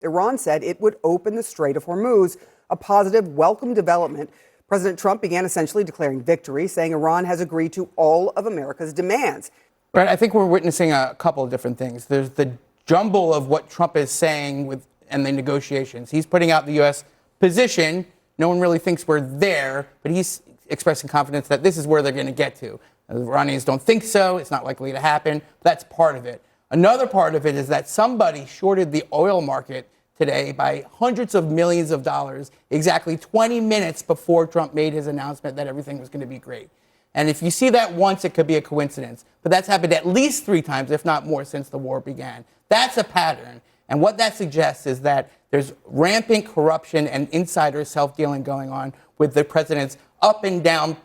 Iran said it would open the Strait of Hormuz, a positive, welcome development. President Trump began essentially declaring victory, saying Iran has agreed to all of America's demands. Right. I think we're witnessing a couple of different things. There's the jumble of what Trump is saying and the negotiations. He's putting out the U.S. position. No one really thinks we're there, but he's expressing confidence that this is where they're going to get to. The Iranians don't think so. It's not likely to happen. That's part of it. Another part of it is that somebody shorted the oil market today by hundreds of millions of dollars exactly 20 minutes before Trump made his announcement that everything was going to be great. And if you see that once, it could be a coincidence. But that's happened at least 3 times, if not more, since the war began. That's a pattern. And what that suggests is that there's rampant corruption and insider self-dealing going on with the president's up and down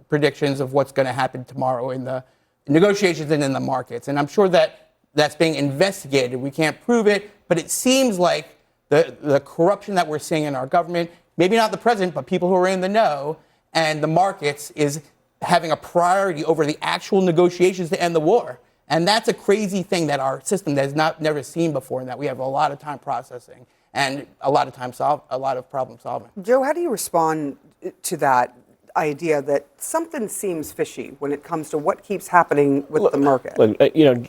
predictions of what's going to happen tomorrow in the negotiations and in the markets. And I'm sure that that's being investigated. We can't prove it, but it seems like the corruption that we're seeing in our government, maybe not the president, but people who are in the know, and the markets is having a priority over the actual negotiations to end the war. And that's a crazy thing that our system has never seen before, and that we have a lot of time processing and a lot of problem solving. Joe, how do you respond to that idea that something seems fishy when it comes to what keeps happening with the market? Look,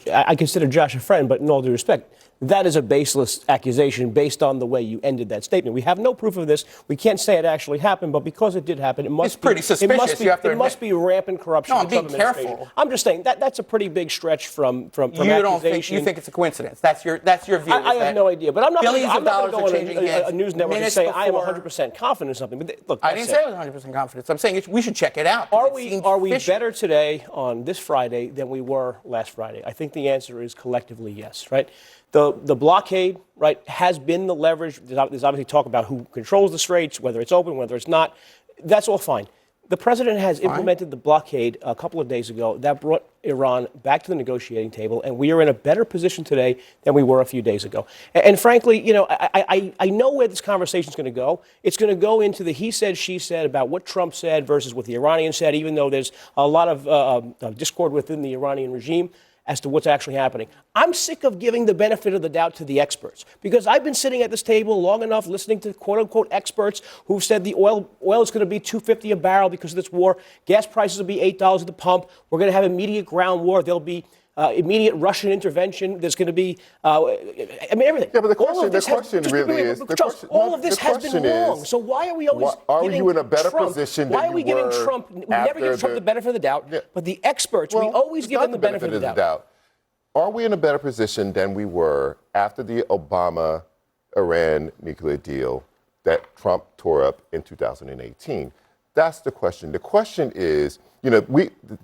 I consider Josh a friend, but in all due respect, that is a baseless accusation based on the way you ended that statement. We have no proof of this. We can't say it actually happened, but because it did happen, it must pretty suspicious. It must be rampant corruption. No, be careful. I'm just saying that's a pretty big stretch from you accusation. You think it's a coincidence? That's your view. I have no idea, but I'm not going to go on a news network and say I am 100% confident in something. But look, I didn't say I was 100% confident. I'm saying we should check it out. Are we better today on this Friday than we were last Friday? I think the answer is collectively yes, right? The blockade, right, has been the leverage. There's obviously talk about who controls the straits, whether it's open, whether it's not. That's all fine. The president has implemented the blockade a couple of days ago. That brought Iran back to the negotiating table, and we are in a better position today than we were a few days ago. And frankly, I know where this conversation is going to go. It's going to go into the he said, she said about what Trump said versus what the Iranians said, even though there's a lot of discord within the Iranian regime as to what's actually happening. I'm sick of giving the benefit of the doubt to the experts, because I've been sitting at this table long enough listening to quote-unquote experts who've said the oil is going to be $2.50 a barrel because of this war. Gas prices will be $8 at the pump. We're going to have immediate ground war. There'll be immediate Russian intervention. There's going to be, everything. Yeah, but the question really is, all of this has been wrong. So why are we always giving you in a better Trump, position why than are we giving Trump, we never give Trump the benefit of the doubt, but the experts, we always give them the benefit of the doubt. Are we in a better position than we were after the Obama-Iran nuclear deal that Trump tore up in 2018? That's the question. The question is,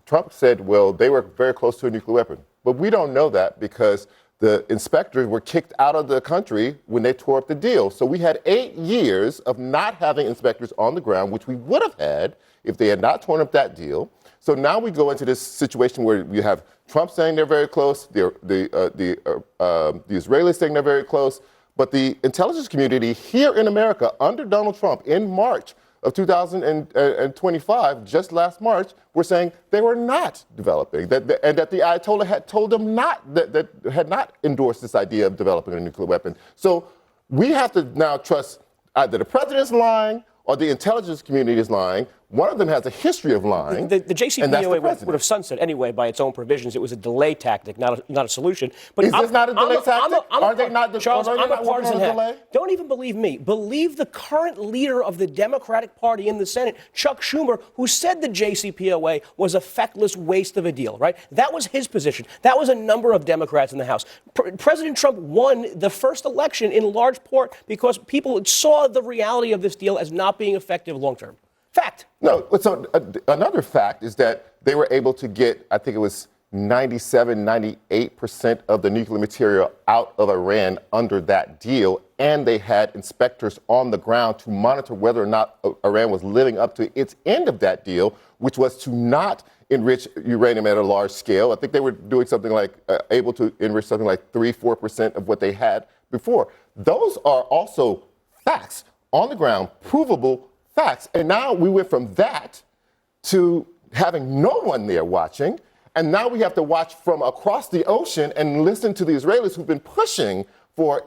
Trump said, well, they were very close to a nuclear weapon. But we don't know that because the inspectors were kicked out of the country when they tore up the deal. So we had 8 years of not having inspectors on the ground, which we would have had if they had not torn up that deal. So now we go into this situation where you have Trump saying they're very close, the Israelis saying they're very close, but the intelligence community here in America under Donald Trump in March of 2025, just last March, were saying they were not developing, and that the Ayatollah had told them that had not endorsed this idea of developing a nuclear weapon. So we have to now trust either the president's lying or the intelligence community is lying. One of them has a history of lying. The JCPOA would have sunset anyway by its own provisions. It was a delay tactic, not a solution. But is this not a delay tactic? Are they not partisan delay? Don't even believe me. Believe the current leader of the Democratic Party in the Senate, Chuck Schumer, who said the JCPOA was a feckless waste of a deal, right? That was his position. That was a number of Democrats in the House. President Trump won the first election in large part because people saw the reality of this deal as not being effective long term. Fact. No, so another fact is that they were able to get, I think it was 97, 98% of the nuclear material out of Iran under that deal, and they had inspectors on the ground to monitor whether or not Iran was living up to its end of that deal, which was to not enrich uranium at a large scale. I think they were doing something like, able to enrich something like 3-4% of what they had before. Those are also facts, on the ground, provable facts. And now we went from that to having no one there watching. And now we have to watch from across the ocean and listen to the Israelis who've been pushing for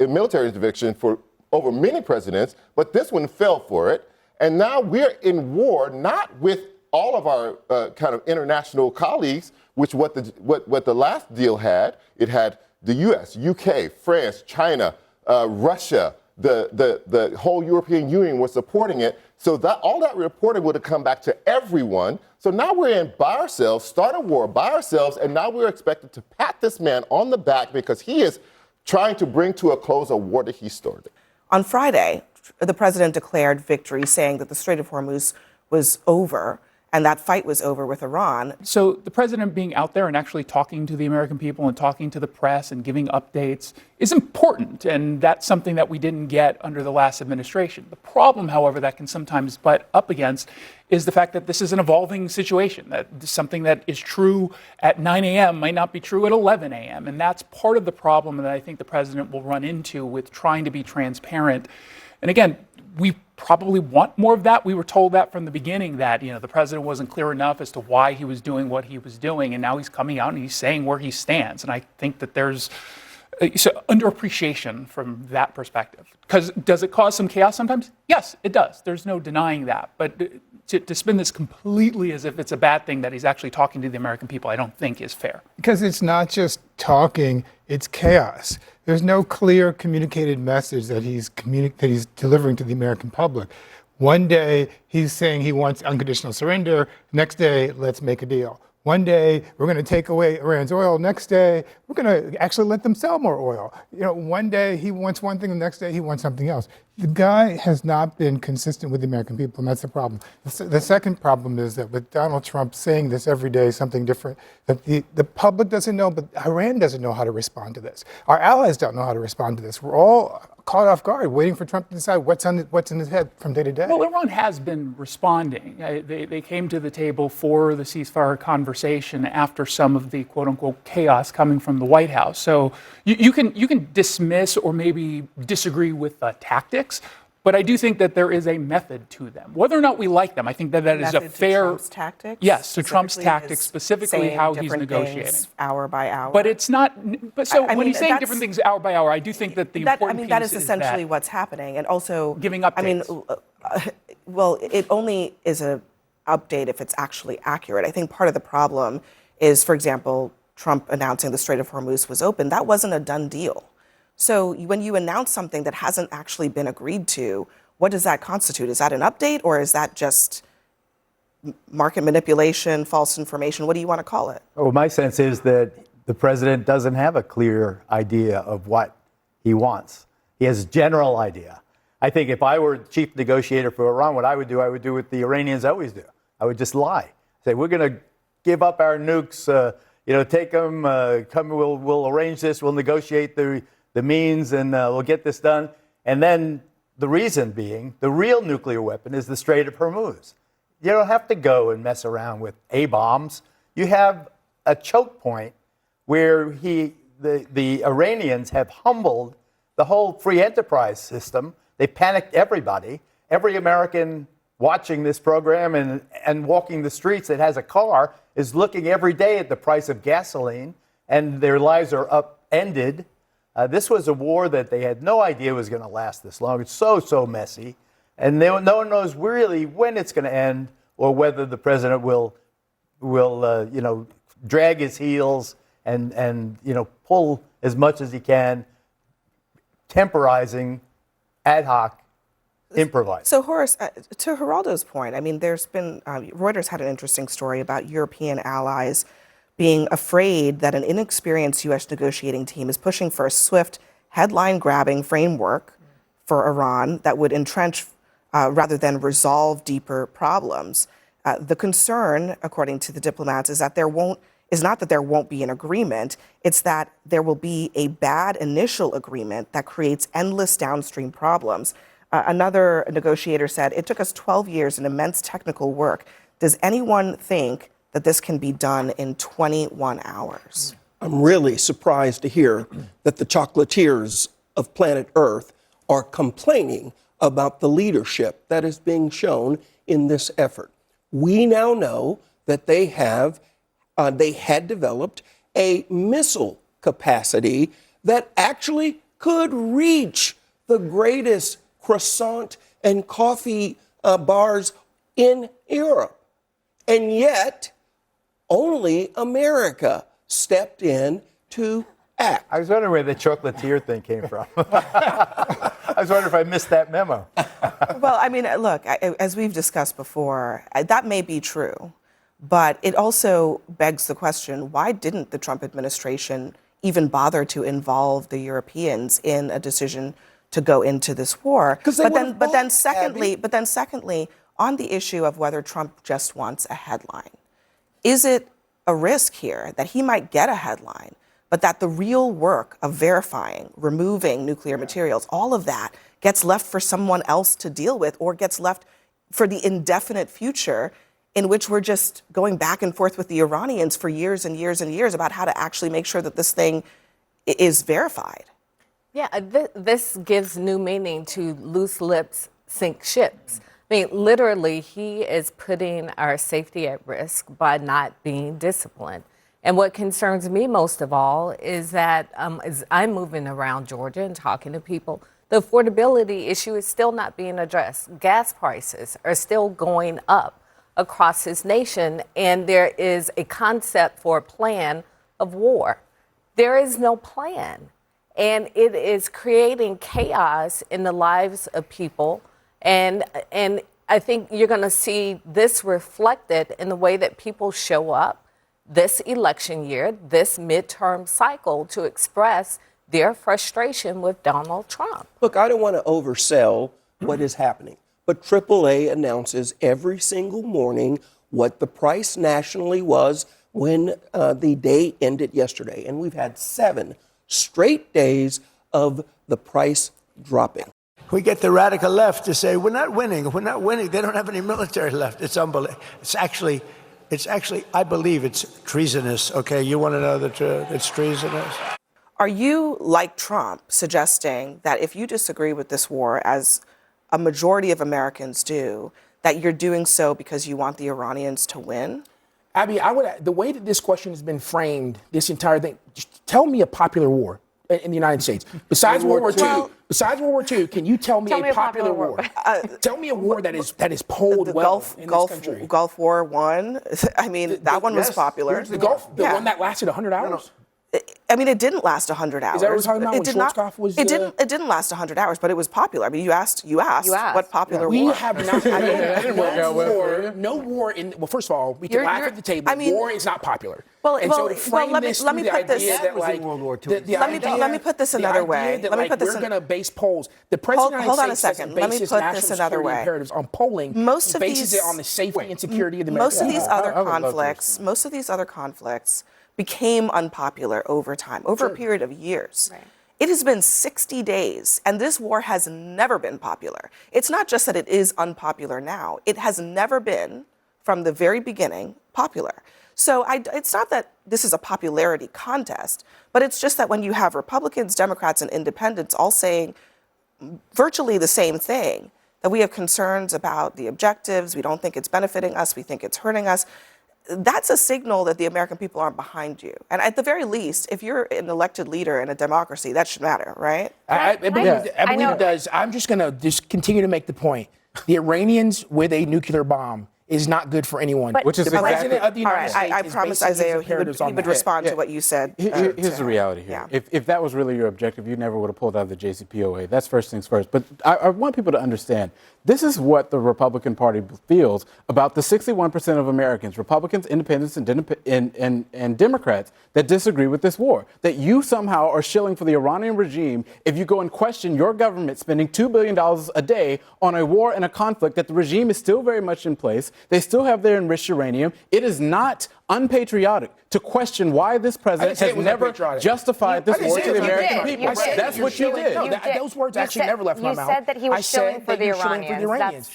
military intervention for over many presidents, but this one fell for it. And now we're in war, not with all of our kind of international colleagues, which what the last deal had. It had the U.S., U.K., France, China, Russia, the whole European Union was supporting it. So that all that reporting would have come back to everyone. So now we're in by ourselves, start a war by ourselves, and now we're expected to pat this man on the back because he is trying to bring to a close a war that he started. On Friday, the president declared victory, saying that the Strait of Hormuz was over and that fight was over with Iran. So the president being out there and actually talking to the American people and talking to the press and giving updates is important, and that's something that we didn't get under the last administration. The problem, however, that can sometimes butt up against is the fact that this is an evolving situation, that something that is true at 9 a.m. might not be true at 11 a.m., and that's part of the problem that I think the president will run into with trying to be transparent. And again, we probably want more of that. We were told that from the beginning that, the president wasn't clear enough as to why he was doing what he was doing, and now he's coming out and he's saying where he stands. And I think that there's underappreciation from that perspective. Because does it cause some chaos sometimes? Yes, it does. There's no denying that. But to spin this completely as if it's a bad thing that he's actually talking to the American people, I don't think is fair. Because it's not just talking, it's chaos. There's no clear communicated message that he's delivering to the American public. One day he's saying he wants unconditional surrender. Next day, let's make a deal. One day we're going to take away Iran's oil. Next day we're going to actually let them sell more oil. One day he wants one thing, the next day he wants something else. The guy has not been consistent with the American people, and that's the problem. The second problem is that with Donald Trump saying this every day, something different, that the public doesn't know, but Iran doesn't know how to respond to this. Our allies don't know how to respond to this. We're all caught off guard, waiting for Trump to decide what's in his head from day to day. Well, Iran has been responding. They came to the table for the ceasefire conversation after some of the quote-unquote chaos coming from the White House. So you can dismiss or maybe disagree with the tactics, but I do think that there is a method to them. Whether or not we like them, I think that is a fair... Trump's tactics? Yes, to Trump's tactics, specifically how he's negotiating. Things hour by hour. But it's not... But so when he's saying that's- different things hour by hour, I do think that the important piece that is essentially what's happening. And also... Giving updates. Well, it only is an update if it's actually accurate. I think part of the problem is, for example, Trump announcing the Strait of Hormuz was open. That wasn't a done deal. So when you announce something that hasn't actually been agreed to, what does that constitute? Is that an update, or is that just market manipulation, false information? What do you want to call it? Well, my sense is that the president doesn't have a clear idea of what he wants. He has a general idea. I think if I were chief negotiator for Iran, what I would do what the Iranians always do. I would just lie. Say, we're going to give up our nukes, take them, we'll arrange this, we'll negotiate the means, and we'll get this done. And then the reason being, the real nuclear weapon is the Strait of Hormuz. You don't have to go and mess around with A-bombs. You have a choke point where the Iranians have humbled the whole free enterprise system. They panicked everybody. Every American watching this program and walking the streets that has a car is looking every day at the price of gasoline, and their lives are upended. This was a war that they had no idea was going to last this long. It's so messy. And no one knows really when it's going to end or whether the president will drag his heels and pull as much as he can, temporizing, ad hoc, improvise. So, Horace, to Geraldo's point, I mean, there's been, Reuters had an interesting story about European allies being afraid that an inexperienced U.S. negotiating team is pushing for a swift, headline-grabbing framework for Iran that would entrench rather than resolve deeper problems. The concern, according to the diplomats, is not that there won't be an agreement, it's that there will be a bad initial agreement that creates endless downstream problems. Another negotiator said, "It took us 12 years and immense technical work. Does anyone think that this can be done in 21 hours?" I'm really surprised to hear that the chocolatiers of planet Earth are complaining about the leadership that is being shown in this effort. We now know that they had developed a missile capacity that actually could reach the greatest croissant and coffee bars in Europe. And yet, only America stepped in to act. I was wondering where the chocolatier thing came from. I was wondering if I missed that memo. Well, I mean, look, as we've discussed before, that may be true, but it also begs the question, why didn't the Trump administration even bother to involve the Europeans in a decision to go into this war? 'Cause they would've but then both, secondly, Abby. on the issue of whether Trump just wants a headline, is it a risk here that he might get a headline, but that the real work of verifying, removing nuclear materials, all of that gets left for someone else to deal with, or gets left for the indefinite future in which we're just going back and forth with the Iranians for years and years and years about how to actually make sure that this thing is verified? Yeah, this gives new meaning to loose lips sink ships. I mean, literally, he is putting our safety at risk by not being disciplined. And what concerns me most of all is that as I'm moving around Georgia and talking to people, the affordability issue is still not being addressed. Gas prices are still going up across this nation, and there is a concept for a plan of war. There is no plan, and it is creating chaos in the lives of people. And I think you're going to see this reflected in the way that people show up this election year, this midterm cycle, to express their frustration with Donald Trump. Look, I don't want to oversell what is happening, but AAA announces every single morning what the price nationally was when the day ended yesterday. And we've had 7 straight days of the price dropping. We get the radical left to say, we're not winning. We're not winning. They don't have any military left. It's unbelievable. It's actually, I believe it's treasonous. Okay, you want to know the truth? It's treasonous. Are you, like Trump, suggesting that if you disagree with this war, as a majority of Americans do, that you're doing so because you want the Iranians to win? Abby, the way that this question has been framed, this entire thing, just tell me a popular war in the United States. Besides World War II, can you tell me a popular war? Tell me a war that is polled The well in this country. Gulf War I. I mean, that one was popular. The one that lasted 100 hours? I mean, it didn't last 100 hours. Is that what we're talking about? It did not. It didn't last 100 hours, but it was popular. I mean, you asked what popular We war. have not no war in. Well, first of all, we can laugh at the table. I mean, war is not popular. Well, and so to frame let me this put this. that like World War II. Let me put this another way. Let me put this. We're going to base polls. The president Hold on a doesn't second. base Let me his put national this another security way. imperatives on polling. Most he of bases these- it on the safety and security of the American Most of these people. other conflicts, became unpopular over time, over a period of years. Right. It has been 60 days, and this war has never been popular. It's not just that it is unpopular now. It has never been, from the very beginning, popular. So it's not that this is a popularity contest, but it's just that when you have Republicans, Democrats, and independents all saying virtually the same thing, that we have concerns about the objectives, we don't think it's benefiting us, we think it's hurting us, that's a signal that the American people aren't behind you. And at the very least, if you're an elected leader in a democracy, that should matter, right? I believe it does. I'm just going to continue to make the point. The Iranians with a nuclear bomb is not good for anyone. Which is the exactly. president of the All United right, States I is promised basing his Isaiah he imperatives on would that. respond to what you said. Here's the reality here. Yeah. If that was really your objective, you never would have pulled out the JCPOA. That's first things first. But I want people to understand, this is what the Republican Party feels about the 61% of Americans, Republicans, independents, and Democrats, that disagree with this war. That you somehow are shilling for the Iranian regime if you go and question your government spending $2 billion a day on a war and a conflict that the regime is still very much in place. They still have their enriched uranium. It is not unpatriotic to question why this president has never justified this war to the American people. That's what you did. Those words actually never left my mouth. You said that he was shilling for the Iranians.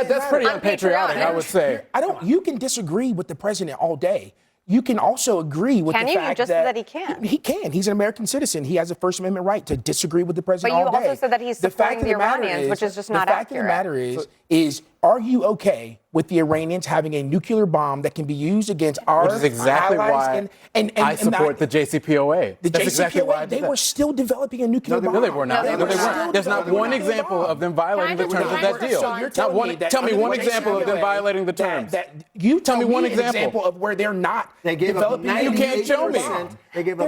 That's pretty unpatriotic, I would say. You can disagree with the president all day. You can also agree with the fact You just said that he can. He can. He's an American citizen. He has a First Amendment right to disagree with the president all day. But you also said that he's supporting the Iranians, which is just not accurate. The fact of the matter is Are you okay with the Iranians having a nuclear bomb that can be used against our Which is exactly allies why I support the JCPOA. The That's JCPOA, exactly why I did they that. were still developing a nuclear bomb. No, they were not. They No, they were still weren't. There's not developing a one nuclear example bomb. of them violating the terms of that deal. So you're Not telling one. me that Tell me under one the example of them JCPOA violating the terms. You tell me one example. example of where they're not They gave up developing a 98%. nuclear bomb. They gave up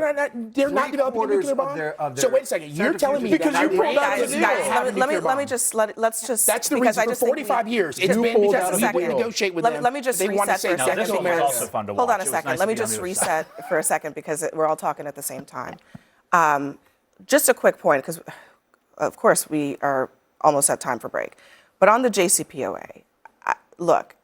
They're not developing a nuclear bomb. So wait a second. You're telling me Because that you pulled out the Guys, deal. let's just. That's the because reason. I For just think 45 years, it's just- been because just a we second. wouldn't negotiate with them. Let me just They want to reset say for a no, second. this will because- be also fun to Hold on watch. a It was second. nice Let me to be on just the other reset for a second because we're all talking at the same time. Just a quick point, because of course we are almost at time for break. But on the JCPOA, look,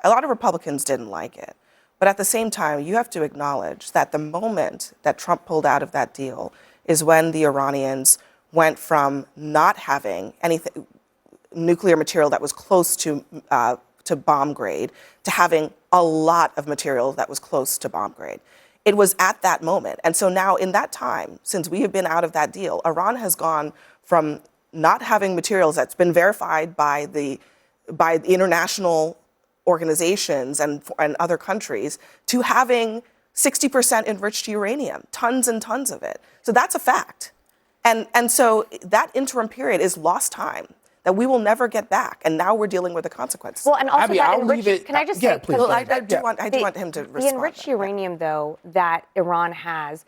a lot of Republicans didn't like it. But at the same time, you have to acknowledge that the moment that Trump pulled out of that deal is when the Iranians went from not having anything, nuclear material that was close to bomb grade, to having a lot of material that was close to bomb grade. It was at that moment. And so now in that time, since we have been out of that deal, Iran has gone from not having materials that's been verified by the international organizations and other countries to having 60% enriched uranium, tons and tons of it. So that's a fact. And so that interim period is lost time that we will never get back. And now we're dealing with the consequences. Well, and also Abby, that I'll enriched, leave it. can I just Yeah, say, please. Well, I do want him to respond. The enriched uranium, though, that Iran has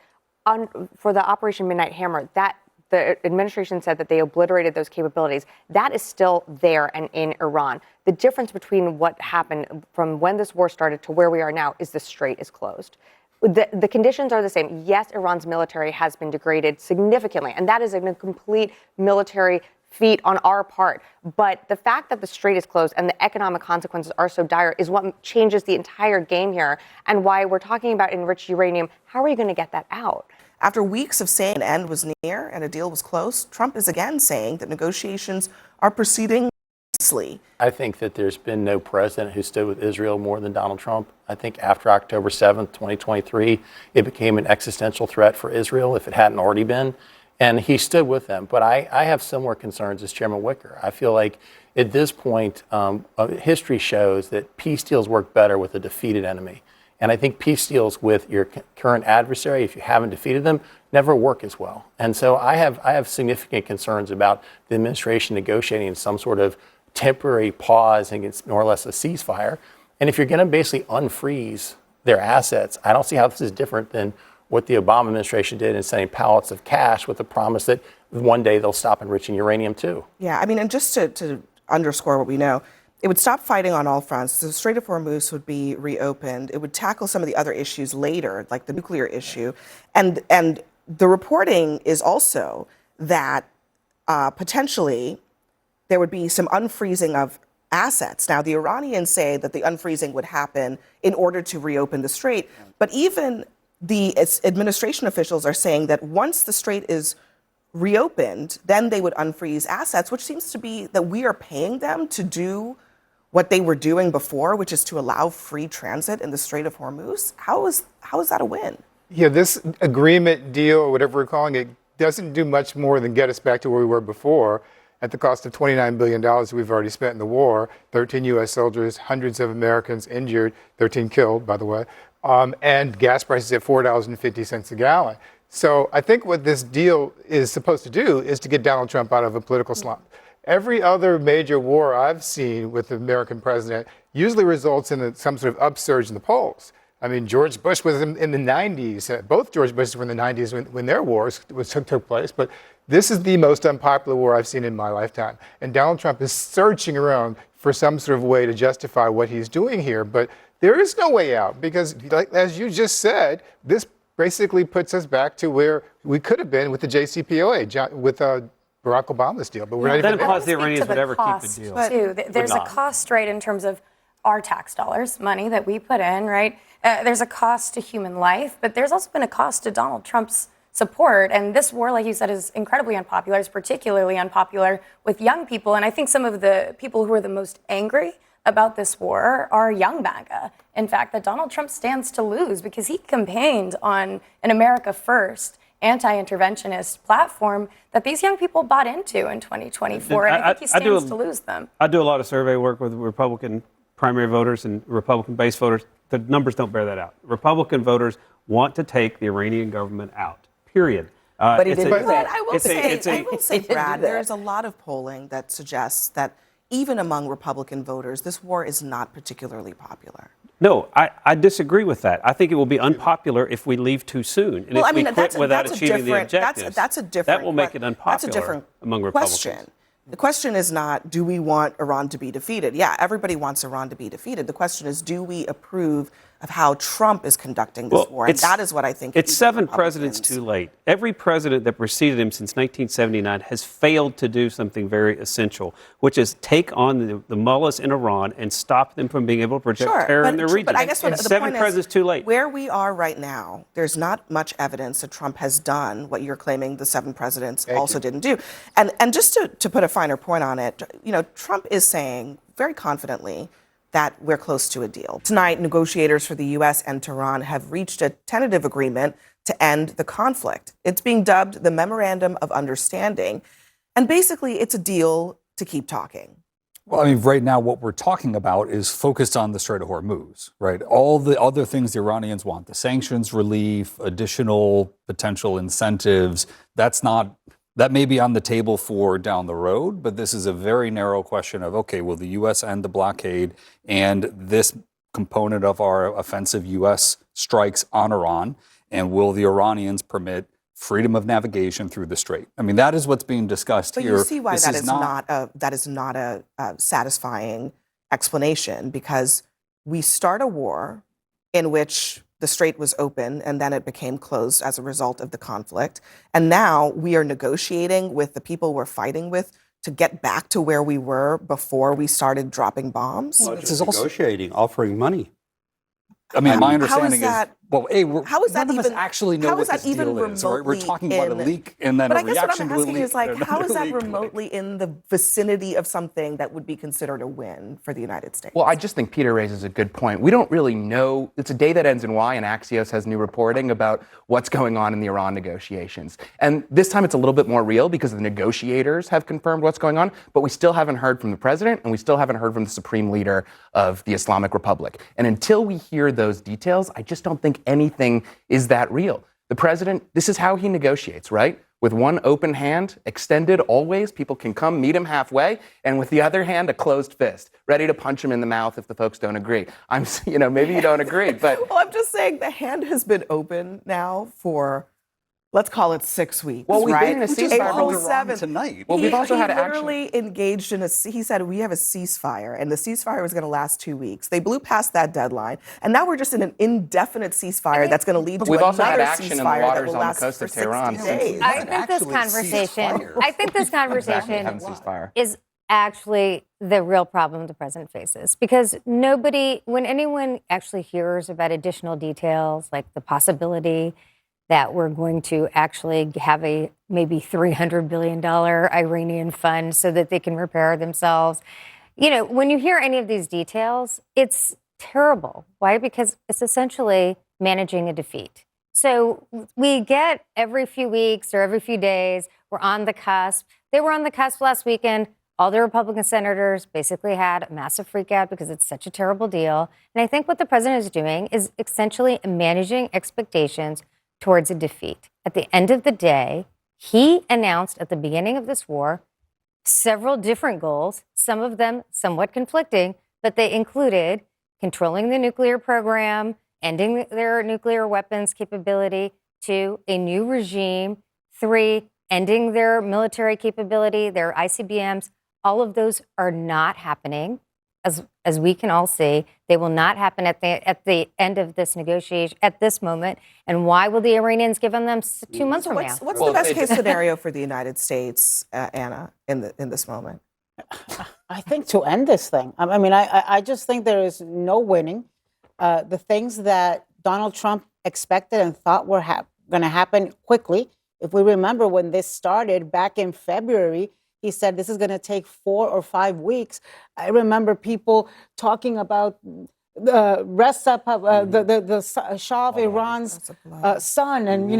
for the Operation Midnight Hammer, that the administration said that they obliterated those capabilities. That is still there and in Iran. The difference between what happened from when this war started to where we are now is the strait is closed. The conditions are the same. Yes, Iran's military has been degraded significantly, and that is a complete military feat on our part. But the fact that the strait is closed and the economic consequences are so dire is what changes the entire game here, and why we're talking about enriched uranium. How are you going to get that out? After weeks of saying an end was near and a deal was close, Trump is again saying that negotiations are proceeding nicely. I think that there's been no president who stood with Israel more than Donald Trump. I think after October 7th, 2023, it became an existential threat for Israel if it hadn't already been. And he stood with them. But I have similar concerns as Chairman Wicker. I feel like at this point, history shows that peace deals work better with a defeated enemy. And I think peace deals with your current adversary, if you haven't defeated them, never work as well. And so I have significant concerns about the administration negotiating some sort of temporary pause against more or less a ceasefire. And if you're going to basically unfreeze their assets, I don't see how this is different than what the Obama administration did in sending pallets of cash with the promise that one day they'll stop enriching uranium too. Yeah, I mean, and just to underscore what we know, it would stop fighting on all fronts. The Strait of Hormuz would be reopened. It would tackle some of the other issues later, like the nuclear issue. And the reporting is also that potentially there would be some unfreezing of assets. Now, the Iranians say that the unfreezing would happen in order to reopen the strait. But even the administration officials are saying that once the strait is reopened, then they would unfreeze assets, which seems to be that we are paying them to do what they were doing before, which is to allow free transit in the Strait of Hormuz. How is that a win? Yeah, this agreement, deal, or whatever we're calling it, doesn't do much more than get us back to where we were before at the cost of $29 billion we've already spent in the war, 13 U.S. soldiers, hundreds of Americans injured, 13 killed, by the way, and gas prices at $4.50 a gallon. So I think what this deal is supposed to do is to get Donald Trump out of a political slump. Every other major war I've seen with the American president usually results in some sort of upsurge in the polls. I mean, George Bush was in the 90s. Both George Bushes were in the 90s when their wars took place. But this is the most unpopular war I've seen in my lifetime. And Donald Trump is searching around for some sort of way to justify what he's doing here. But there is no way out because, like, as you just said, this basically puts us back to where we could have been with the JCPOA, with Barack Obama's deal. But we're not even there. The Iranians would ever keep the deal. Too. There's a cost, right, in terms of our tax dollars, money that we put in, right? There's a cost to human life, but there's also been a cost to Donald Trump's support. And this war, like you said, is incredibly unpopular. It's particularly unpopular with young people. And I think some of the people who are the most angry about this war are young MAGA. In fact, that Donald Trump stands to lose because he campaigned on an America first anti-interventionist platform that these young people bought into in 2024, and I think he stands to lose them. I do a lot of survey work with Republican primary voters and Republican-based voters. The numbers don't bear that out. Republican voters want to take the Iranian government out, period. But he didn't do that. I will say, Brad, there's a lot of polling that suggests that even among Republican voters, this war is not particularly popular. No, I disagree with that. I think it will be unpopular if we leave too soon, and if we quit without achieving the objectives. That's a different. That will make it unpopular. That's a different among Republicans. Question. The question is not, do we want Iran to be defeated? Yeah, everybody wants Iran to be defeated. The question is, do we approve of how Trump is conducting this war? And that is what I think. It's 7 presidents too late. Every president that preceded him since 1979 has failed to do something very essential, which is take on the mullahs in Iran and stop them from being able to project terror in their region. But I guess what the 7 point presidents too late. Where we are right now, there's not much evidence that Trump has done what you're claiming the 7 presidents also didn't do. And just to put a finer point on it, Trump is saying very confidently that we're close to a deal. Tonight, negotiators for the U.S. and Tehran have reached a tentative agreement to end the conflict. It's being dubbed the Memorandum of Understanding. And basically, it's a deal to keep talking. Well, I mean, right now, what we're talking about is focused on the Strait of Hormuz, right? All the other things the Iranians want, the sanctions relief, additional potential incentives, that may be on the table for down the road, but this is a very narrow question of, okay, will the U.S. end the blockade and this component of our offensive U.S. strikes on Iran, and will the Iranians permit freedom of navigation through the strait? I mean, that is what's being discussed here. But you see why that is not a satisfying explanation, because we start a war in which the strait was open and then it became closed as a result of the conflict. And now we are negotiating with the people we're fighting with to get back to where we were before we started dropping bombs. Well, this is negotiating, offering money. I mean, my understanding is, well, how is that none of us actually know what this deal is. We're talking about a leak and then a reaction to a leak. But I guess what I'm asking is, like, how is that remotely in the vicinity of something that would be considered a win for the United States? Well, I just think Peter raises a good point. We don't really know. It's a day that ends in Y, and Axios has new reporting about what's going on in the Iran negotiations. And this time it's a little bit more real because the negotiators have confirmed what's going on, but we still haven't heard from the president, and we still haven't heard from the supreme leader of the Islamic Republic. And until we hear those details, I just don't think anything is that real. The president, this is how he negotiates, right? With one open hand, extended always, people can come meet him halfway, and with the other hand, a closed fist, ready to punch him in the mouth if the folks don't agree. Maybe you don't agree, but... Well, I'm just saying the hand has been open now for, let's call it 6 weeks, well, we've right? Been in a ceasefire April 7th. Tonight. Well, we've also had action. He literally engaged in he said, we have a ceasefire, and the ceasefire was going to last 2 weeks. They blew past that deadline, and now we're just in an indefinite ceasefire that's going to lead to we've another also had action ceasefire in the waters that will on the last coast for of Tehran. 60 days. I think this conversation is actually the real problem the president faces, because when anyone actually hears about additional details, like the possibility that we're going to actually have a maybe $300 billion Iranian fund so that they can repair themselves. When you hear any of these details, it's terrible. Why? Because it's essentially managing a defeat. So we get every few weeks or every few days, we're on the cusp. They were on the cusp last weekend. All the Republican senators basically had a massive freak out because it's such a terrible deal. And I think what the president is doing is essentially managing expectations towards a defeat. At the end of the day, he announced at the beginning of this war several different goals, some of them somewhat conflicting, but they included controlling the nuclear program, ending their nuclear weapons capability, 2, a new regime, 3, ending their military capability, their ICBMs. All of those are not happening. As we can all see, they will not happen at the end of this negotiation at this moment. And why will the Iranians give them 2 months from now? What's the best case scenario for the United States, Anna, in this moment? I think to end this thing. I mean, I just think there is no winning. The things that Donald Trump expected and thought were going to happen quickly. If we remember when this started back in February, he said this is going to take 4 or 5 weeks. I remember people talking about the Shah of Iran's son, and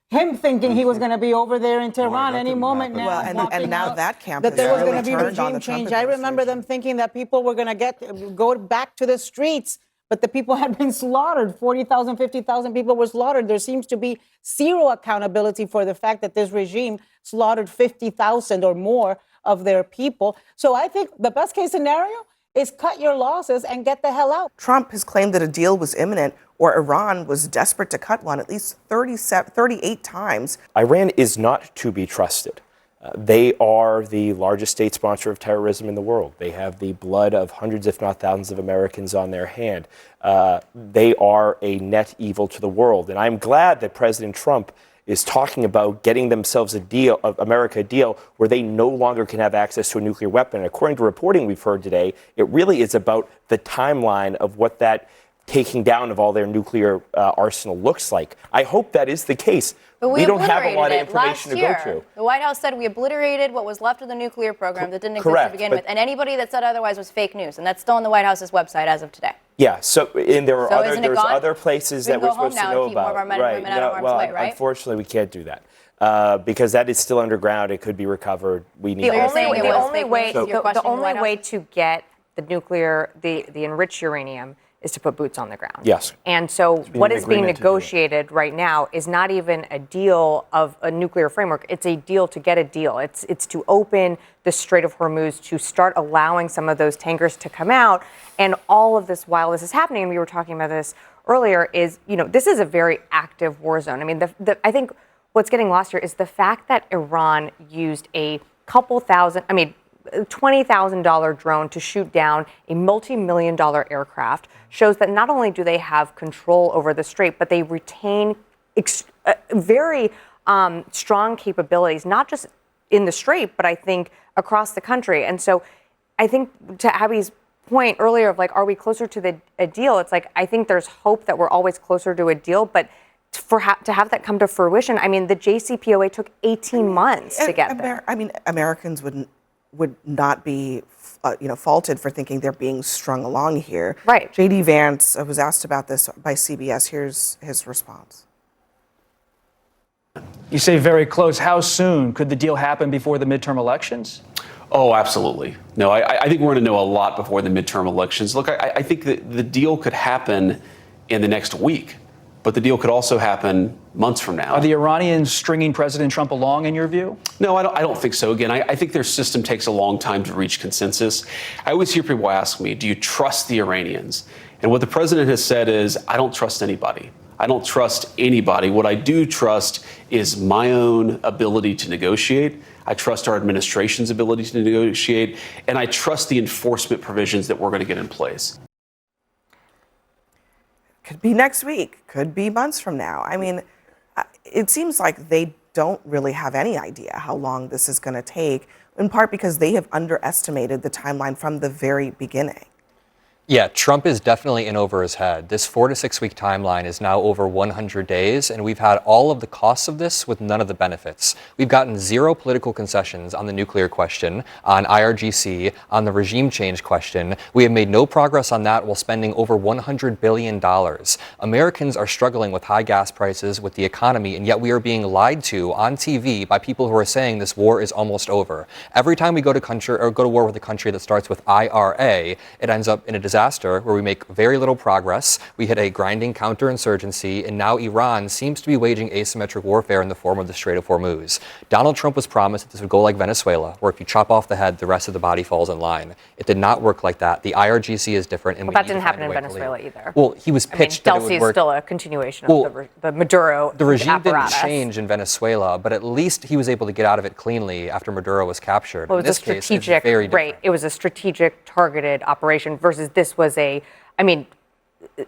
him thinking he was going to be over there in Tehran any moment now. Well, and now that camp that has there was really going to be turned on regime the Trump change. I remember them thinking that people were going to go back to the streets, but the people had been slaughtered. 40,000, 50,000 people were slaughtered. There seems to be zero accountability for the fact that this regime slaughtered 50,000 or more of their people. So I think the best case scenario is cut your losses and get the hell out. Trump has claimed that a deal was imminent, or Iran was desperate to cut one at least 38 times. Iran is not to be trusted. They are the largest state sponsor of terrorism in the world. They have the blood of hundreds, if not thousands, of Americans on their hand. They are a net evil to the world. And I'm glad that President Trump is talking about getting themselves a deal, America a deal, where they no longer can have access to a nuclear weapon. And according to reporting we've heard today, it really is about the timeline of what that taking down of all their nuclear arsenal looks like. I hope that is the case. But we don't have a lot of information to go to. The White House said we obliterated what was left of the nuclear program that didn't exist Correct, to begin but- with, and anybody that said otherwise was fake news, and that's still on the White House's website as of today. Yeah, so and there are So other isn't it there's gone? other places We that can we're go home supposed to now know and keep more of about. our men and women out of harm's well, way, right? Unfortunately, we can't do that because that is still underground. It could be recovered. We need The to only way So- the only way to get the nuclear, the enriched uranium, is to put boots on the ground. Yes. And so what an is being agreement to do it. negotiated right now is not even a deal of a nuclear framework. It's a deal to get a deal. It's to open the Strait of Hormuz, to start allowing some of those tankers to come out. And all of this while this is happening, and we were talking about this earlier, is, this is a very active war zone. I mean, I think what's getting lost here is the fact that Iran used a couple thousand, $20,000 drone to shoot down a multi-million-dollar aircraft shows that not only do they have control over the strait, but they retain very strong capabilities, not just in the strait, but I think across the country. And so I think to Abby's point earlier of are we closer to a deal? It's I think there's hope that we're always closer to a deal, but to have that come to fruition, the JCPOA took 18 months to get there. Americans would not be, faulted for thinking they're being strung along here. Right. J.D. Vance was asked about this by CBS. Here's his response. You say very close. How soon? Could the deal happen before the midterm elections? Oh, absolutely. No, I think we're going to know a lot before the midterm elections. Look, I think that the deal could happen in the next week, but the deal could also happen months from now. Are the Iranians stringing President Trump along, in your view? No, I don't think so. Again, I think their system takes a long time to reach consensus. I always hear people ask me, do you trust the Iranians? And what the president has said is, I don't trust anybody. I don't trust anybody. What I do trust is my own ability to negotiate. I trust our administration's ability to negotiate. And I trust the enforcement provisions that we're going to get in place. Could be next week, could be months from now. It seems like they don't really have any idea how long this is going to take, in part because they have underestimated the timeline from the very beginning. Yeah, Trump is definitely in over his head. This 4 to 6 week timeline is now over 100 days, and we've had all of the costs of this with none of the benefits. We've gotten zero political concessions on the nuclear question, on IRGC, on the regime change question. We have made no progress on that while spending over $100 billion. Americans are struggling with high gas prices, with the economy, and yet we are being lied to on TV by people who are saying this war is almost over. Every time we go to war with a country that starts with IRA, it ends up in a disaster where we make very little progress. We hit a grinding counterinsurgency, and now Iran seems to be waging asymmetric warfare in the form of the Strait of Hormuz. Donald Trump was promised that this would go like Venezuela, where if you chop off the head, the rest of the body falls in line. It did not work like that. The IRGC is different, and That didn't happen in Venezuela either. Well, he was pitched that it Delcy would is work. still a continuation of the Maduro The regime apparatus. didn't change in Venezuela, but at least he was able to get out of it cleanly after Maduro was captured. Well, in it was this a case, strategic, it's very different. right? It was a strategic, targeted operation versus this was a. I think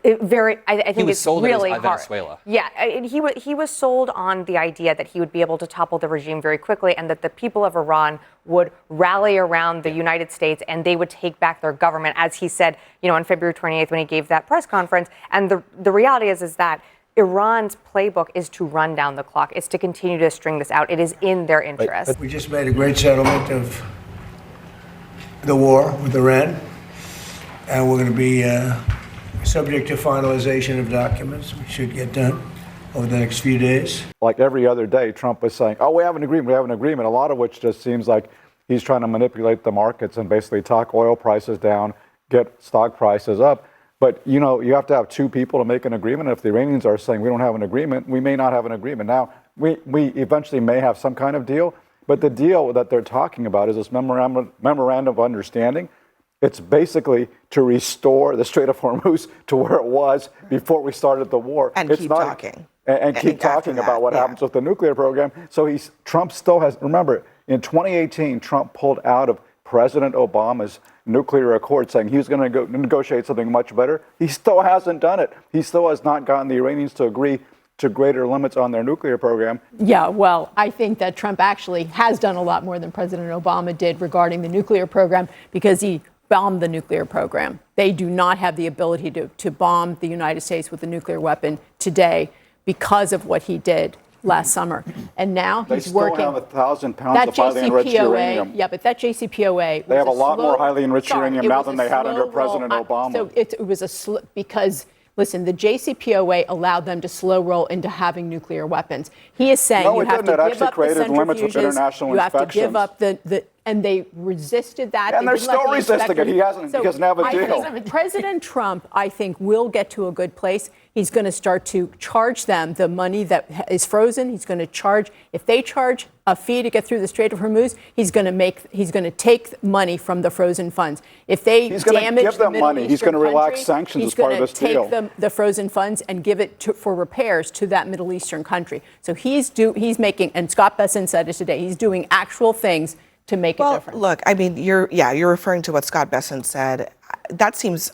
He was it's sold it as really by hard. Venezuela. Yeah, he was sold on the idea that he would be able to topple the regime very quickly, and that the people of Iran would rally around the United States and they would take back their government, as he said, on February 28th when he gave that press conference. And the reality is that Iran's playbook is to run down the clock. It's to continue to string this out. It is in their interest. We just made a great settlement of the war with Iran, and we're going to be subject to finalization of documents, which should get done over the next few days. Like every other day, Trump was saying, oh, we have an agreement, a lot of which just seems like he's trying to manipulate the markets and basically talk oil prices down, get stock prices up. But, you know, you have to have two people to make an agreement. If the Iranians are saying we don't have an agreement, we may not have an agreement. Now, we eventually may have some kind of deal, but the deal that they're talking about is this memorandum of understanding. It's basically to restore the Strait of Hormuz to where it was before we started the war. And it's keep not, talking. And keep talking about what happens with the nuclear program. So Trump still has, remember, in 2018, Trump pulled out of President Obama's nuclear accord, saying he was going to negotiate something much better. He still hasn't done it. He still has not gotten the Iranians to agree to greater limits on their nuclear program. Yeah, well, I think that Trump actually has done a lot more than President Obama did regarding the nuclear program because he bombed the nuclear program. They do not have the ability to bomb the United States with a nuclear weapon today because of what he did last summer. And now he's working. They still have 1,000 pounds of highly enriched uranium. Yeah, but that JCPOA. They have a lot more highly enriched uranium now than they had under President Obama. So it was because, listen, the JCPOA allowed them to slow roll into having nuclear weapons. He is saying you have to give up the centrifuges, you have to give up and they resisted that. And they're still resisting it. He doesn't have a deal. President Trump, I think, will get to a good place. He's going to start to charge them the money that is frozen. He's going to charge, if they charge a fee to get through the Strait of Hormuz, he's going to take money from the frozen funds. If they damage the Middle Eastern he's going to relax country, sanctions as part of this deal. He's going to take the frozen funds and give it for repairs to that Middle Eastern country. So he's making, and Scott Bessent said it today, he's doing actual things to make a difference. Look, I mean, you're referring to what Scott Bessent said. That seems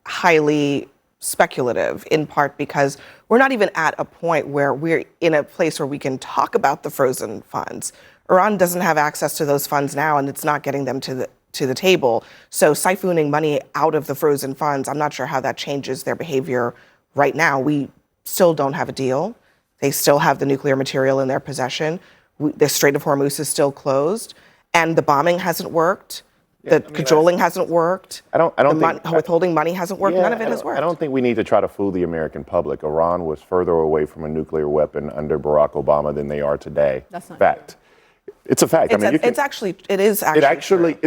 highly speculative, in part because we're not even at a point where we're in a place where we can talk about the frozen funds. Iran doesn't have access to those funds now, and it's not getting them to the table. So siphoning money out of the frozen funds, I'm not sure how that changes their behavior right now. We still don't have a deal. They still have the nuclear material in their possession. The Strait of Hormuz is still closed. And the bombing hasn't worked. The cajoling hasn't worked. I don't think withholding money hasn't worked. None of it has worked. I don't think we need to try to fool the American public. Iran was further away from a nuclear weapon under Barack Obama than they are today. That's not fact. It's a fact. It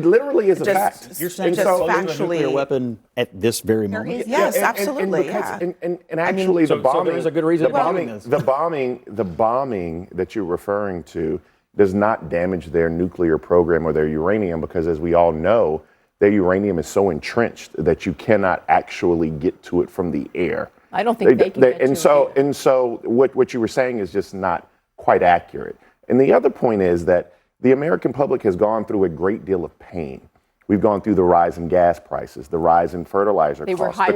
literally is a fact. You're saying just so factually, a nuclear weapon at this very moment? Yes, absolutely. And actually, the bombing. So there's a good reason the bombing that you're referring to does not damage their nuclear program or their uranium, because as we all know, their uranium is so entrenched that you cannot actually get to it from the air. I don't think they can get to it. And so what you were saying is just not quite accurate. And the other point is that the American public has gone through a great deal of pain. We've gone through the rise in gas prices, the rise in fertilizer costs, the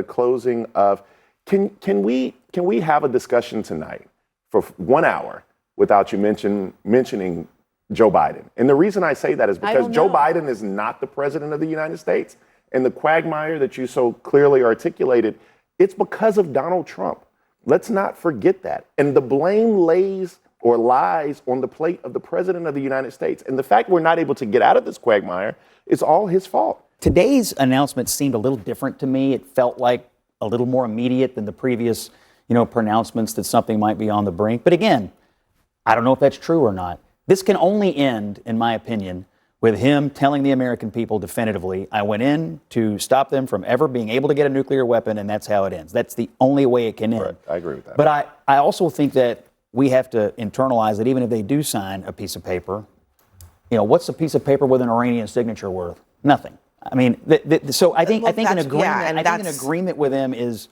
closing of. Can we have a discussion tonight for 1 hour without you mentioning Joe Biden? And the reason I say that is because Joe Biden is not the president of the United States. And the quagmire that you so clearly articulated, it's because of Donald Trump. Let's not forget that. And the blame lies on the plate of the president of the United States. And the fact we're not able to get out of this quagmire is all his fault. Today's announcement seemed a little different to me. It felt like a little more immediate than the previous pronouncements that something might be on the brink. But again, I don't know if that's true or not. This can only end, in my opinion, with him telling the American people definitively, I went in to stop them from ever being able to get a nuclear weapon, and that's how it ends. That's the only way it can end. Right. I agree with that. But I also think that we have to internalize that even if they do sign a piece of paper, what's a piece of paper with an Iranian signature worth? Nothing. I mean, so I think an agreement with them is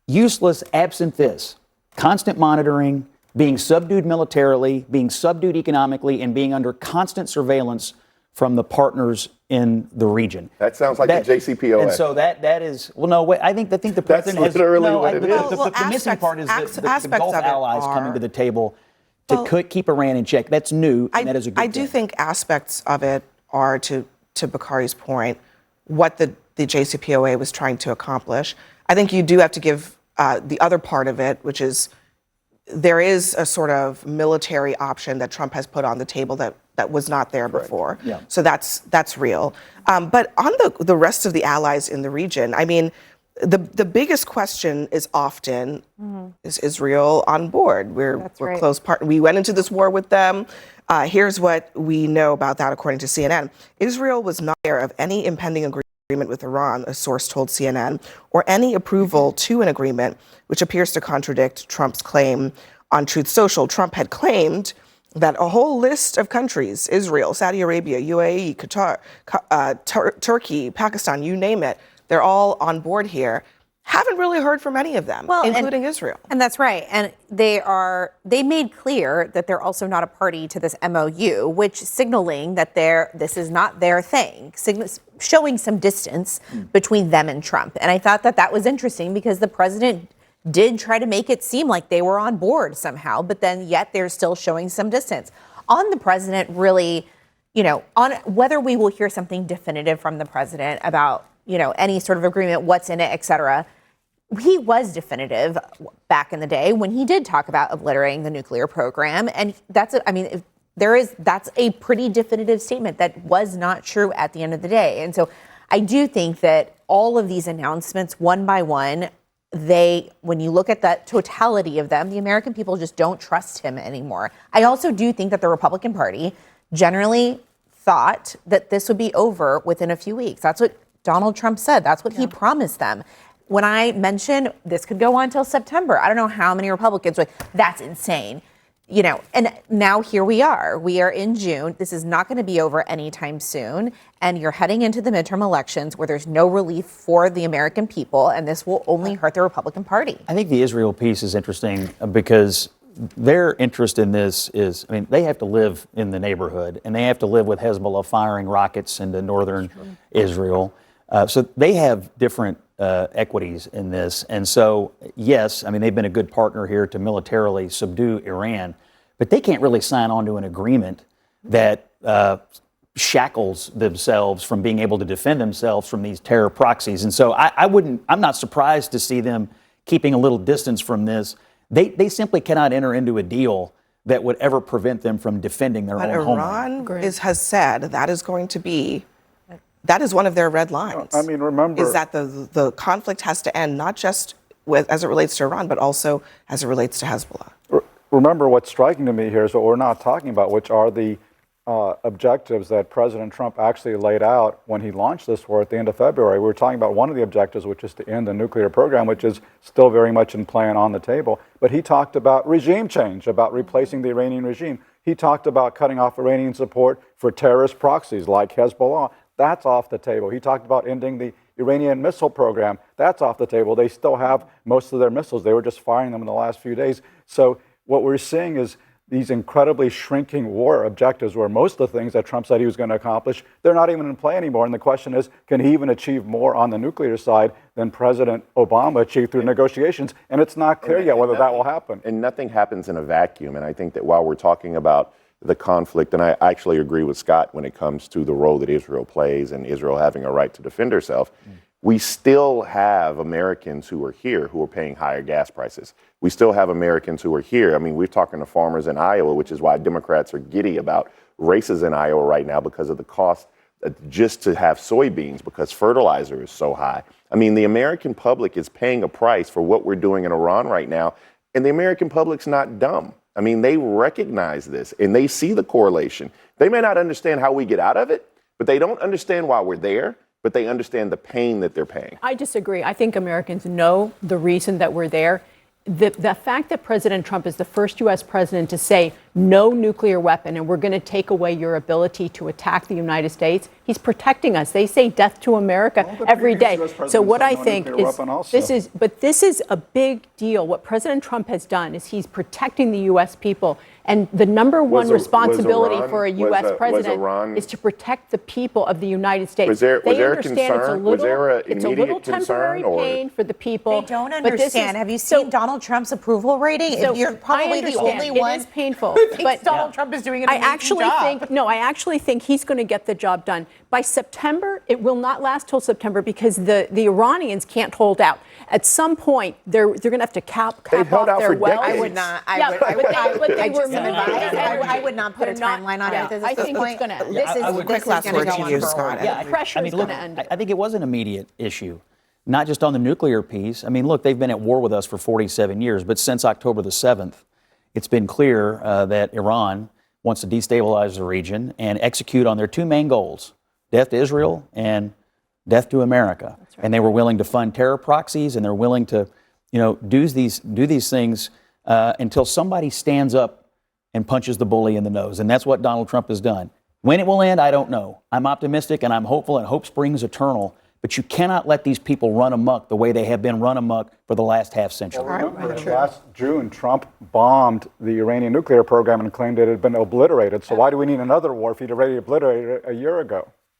useless absent this. Constant monitoring, being subdued militarily, being subdued economically, and being under constant surveillance from the partners in the region. That sounds like the JCPOA. And so that is, well, no, wait, I think the president has... That's literally what it is. The missing part is the Gulf allies coming to the table to keep Iran in check. That's new, and that is a good thing. I do think aspects of it are, to Bakari's point, what the JCPOA was trying to accomplish. I think you do have to give the other part of it, which is there is a sort of military option that Trump has put on the table that was not there before. Yeah. So that's real. But on the rest of the allies in the region, I mean, the biggest question is often, is Israel on board? We're right. close partner. We went into this war with them. Here's what we know about that according to CNN. Israel was not aware of any impending agreement with Iran, a source told CNN, or any approval to an agreement, which appears to contradict Trump's claim on Truth Social. Trump had claimed that a whole list of countries, Israel, Saudi Arabia, UAE, Qatar, Turkey, Pakistan, you name it, they're all on board here. Haven't really heard from any of them, including Israel. And that's right. And they made clear that they're also not a party to this MOU, which signaling that this is not their thing, showing some distance between them and Trump. And I thought that was interesting because the president did try to make it seem like they were on board somehow, but then yet they're still showing some distance. On the president really, on whether we will hear something definitive from the president about, any sort of agreement, what's in it, et cetera. He was definitive back in the day when he did talk about obliterating the nuclear program. And that's a pretty definitive statement that was not true at the end of the day. And so I do think that all of these announcements, one by one, when you look at the totality of them, the American people just don't trust him anymore. I also do think that the Republican Party generally thought that this would be over within a few weeks. That's what Donald Trump said. That's what he promised them. When I mentioned this could go on until September, I don't know how many Republicans were, that's insane. And now here we are. We are in June. This is not going to be over anytime soon. And you're heading into the midterm elections where there's no relief for the American people. And this will only hurt the Republican Party. I think the Israel piece is interesting because their interest in this is, they have to live in the neighborhood and they have to live with Hezbollah firing rockets into northern Israel. So they have different equities in this. And so, yes, they've been a good partner here to militarily subdue Iran, but they can't really sign on to an agreement that shackles themselves from being able to defend themselves from these terror proxies. And so I'm not surprised to see them keeping a little distance from this. They simply cannot enter into a deal that would ever prevent them from defending their own homeland. Iran has said that is one of their red lines. Remember, is that the conflict has to end not just as it relates to Iran, but also as it relates to Hezbollah. Remember, what's striking to me here is what we're not talking about, which are the objectives that President Trump actually laid out when he launched this war at the end of February. We were talking about one of the objectives, which is to end the nuclear program, which is still very much in play and on the table. But he talked about regime change, about replacing the Iranian regime. He talked about cutting off Iranian support for terrorist proxies like Hezbollah. That's off the table. He talked about ending the Iranian missile program. That's off the table. They still have most of their missiles. They were just firing them in the last few days. So what we're seeing is these incredibly shrinking war objectives where most of the things that Trump said he was going to accomplish, they're not even in play anymore. And the question is, can he even achieve more on the nuclear side than President Obama achieved through negotiations? And it's not clear yet whether that will happen. And nothing happens in a vacuum. And I think that while we're talking about the conflict, and I actually agree with Scott when it comes to the role that Israel plays and Israel having a right to defend herself, we still have Americans who are here who are paying higher gas prices. We still have Americans who are here. We're talking to farmers in Iowa, which is why Democrats are giddy about races in Iowa right now because of the cost just to have soybeans because fertilizer is so high. The American public is paying a price for what we're doing in Iran right now, and the American public's not dumb. They recognize this and they see the correlation. They may not understand how we get out of it, but they don't understand why we're there, but they understand the pain that they're paying. I disagree. I think Americans know the reason that we're there. The fact that President Trump is the first U.S. president to say no nuclear weapon and we're going to take away your ability to attack the United States, he's protecting us. They say death to America every day. So what I think is this is a big deal. What President Trump has done is he's protecting the U.S. people. And the number one Was responsibility Iran- for a was U.S. was president Iran- is to protect the people of the United States. Was there They a understand concern? it's a Was little, there an it's a immediate little temporary concern, or- pain for the people. They don't but this understand. Have you seen Donald Trump's approval rating? So You're probably the understand. only one It is painful. who thinks but Donald Trump is doing an I amazing actually job. I actually think he's going to get the job done. By September, it will not last till September because the Iranians can't hold out. At some point, they're going to have to cap They've held off out their for wealth. decades. I would not. I Yeah, would. but they I were just advise. I would not put a They're not- timeline on yeah, it at I this think point. it's going to. This is I would- this is last going to word go to on you, for a Scott. while. Yeah, pressure is look, going to end it. I think it was an immediate issue, not just on the nuclear piece. I mean, look, they've been at war with us for 47 years, but since October the 7th, it's been clear that Iran wants to destabilize the region and execute on their two main goals, death to Israel and death to America. Right. And they were willing to fund terror proxies, and they're willing to, do these things until somebody stands up and punches the bully in the nose. And that's what Donald Trump has done. When it will end, I don't know. I'm optimistic and I'm hopeful, and hope springs eternal. But you cannot let these people run amok the way they have been run amok for the last half century. Last June, Trump bombed the Iranian nuclear program and claimed it had been obliterated. So why do we need another war if he'd already obliterated it a year ago?